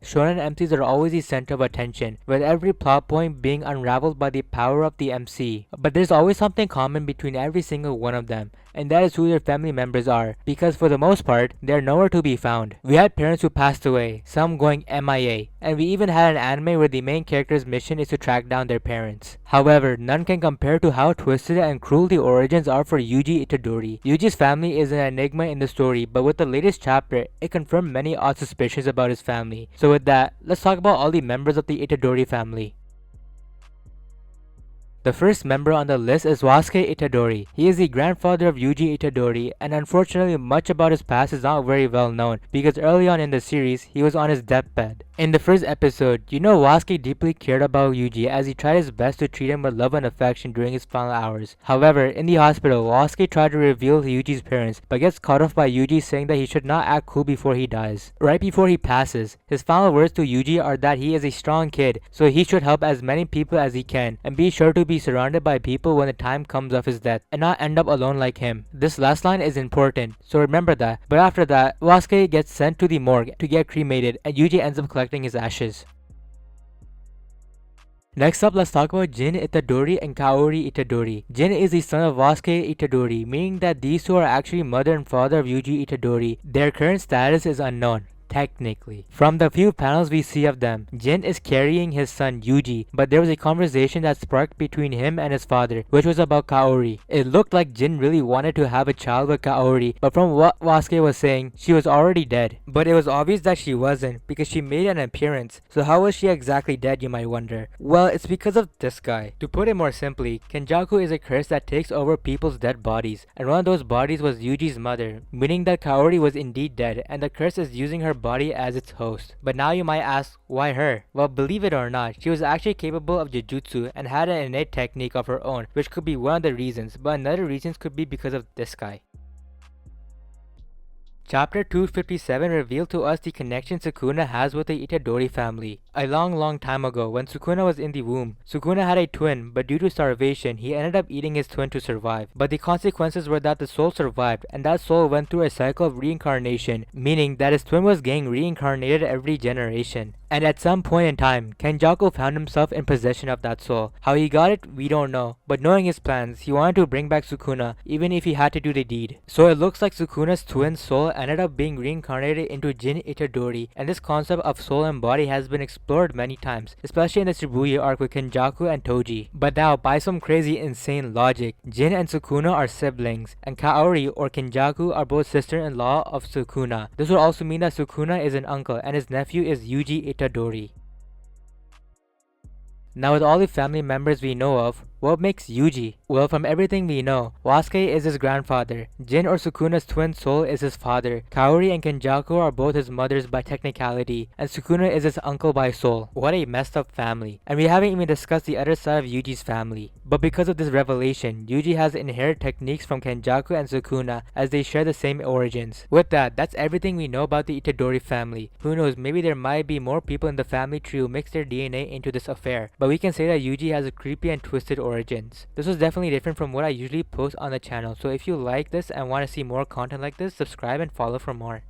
shonen MCs are always the center of attention, with every plot point being unraveled by the power of the MC. But there's always something common between every single one of them, and that is who their family members are, because for the most part, they're nowhere to be found. We had parents who passed away, some going MIA, and we even had an anime where the main character's mission is to track down their parents. However, none can compare to how twisted and cruel the origins are for Yuji Itadori. Yuji's family is an enigma in the story, but with the latest chapter, it confirmed many odd suspicions about his family. So with that, let's talk about all the members of the Itadori family. The first member on the list is Wasuke Itadori. He is the grandfather of Yuji Itadori, and unfortunately much about his past is not very well known, because early on in the series, he was on his deathbed. In the first episode, you know Wasuke deeply cared about Yuji as he tried his best to treat him with love and affection during his final hours. However, in the hospital, Wasuke tried to reveal Yuji's parents, but gets cut off by Yuji saying that he should not act cool before he dies. Right before he passes, his final words to Yuji are that he is a strong kid, so he should help as many people as he can, and be sure to be surrounded by people when the time comes of his death, and not end up alone like him. This last line is important, so remember that. But after that, Wasuke gets sent to the morgue to get cremated, and Yuji ends up collecting his ashes. Next up, let's talk about Jin Itadori and Kaori Itadori. Jin is the son of Wasuke Itadori, meaning that these two are actually mother and father of Yuji Itadori. Their current status is unknown. Technically. From the few panels we see of them, Jin is carrying his son Yuji, but there was a conversation that sparked between him and his father, which was about Kaori. It looked like Jin really wanted to have a child with Kaori, but from what Wasuke was saying, she was already dead. But it was obvious that she wasn't, because she made an appearance. So how was she exactly dead, you might wonder? Well, it's because of this guy. To put it more simply, Kenjaku is a curse that takes over people's dead bodies, and one of those bodies was Yuji's mother, meaning that Kaori was indeed dead, and the curse is using her body as its host. But now you might ask, why her? Well, believe it or not, she was actually capable of Jujutsu and had an innate technique of her own, which could be one of the reasons, but another reason could be because of this guy. Chapter 257 revealed to us the connection Sukuna has with the Itadori family. A long time ago, when Sukuna was in the womb, Sukuna had a twin, but due to starvation, he ended up eating his twin to survive. But the consequences were that the soul survived, and that soul went through a cycle of reincarnation, meaning that his twin was getting reincarnated every generation. And at some point in time, Kenjaku found himself in possession of that soul. How he got it, we don't know, but knowing his plans, he wanted to bring back Sukuna, even if he had to do the deed. So it looks like Sukuna's twin soul ended up being reincarnated into Jin Itadori, and this concept of soul and body has been explored many times, especially in the Shibuya arc with Kenjaku and Toji. But now, by some crazy insane logic, Jin and Sukuna are siblings, and Kaori or Kenjaku are both sister-in-law of Sukuna. This would also mean that Sukuna is an uncle, and his nephew is Yuji Itadori. Now with all the family members we know of, what makes Yuji? Well, from everything we know, Wasuke is his grandfather, Jin or Sukuna's twin soul is his father, Kaori and Kenjaku are both his mothers by technicality, and Sukuna is his uncle by soul. What a messed up family. And we haven't even discussed the other side of Yuji's family. But because of this revelation, Yuji has inherited techniques from Kenjaku and Sukuna as they share the same origins. With that, that's everything we know about the Itadori family. Who knows, maybe there might be more people in the family tree who mix their DNA into this affair. But we can say that Yuji has a creepy and twisted origins. This was definitely different from what I usually post on the channel, so if you like this and want to see more content like this, subscribe and follow for more.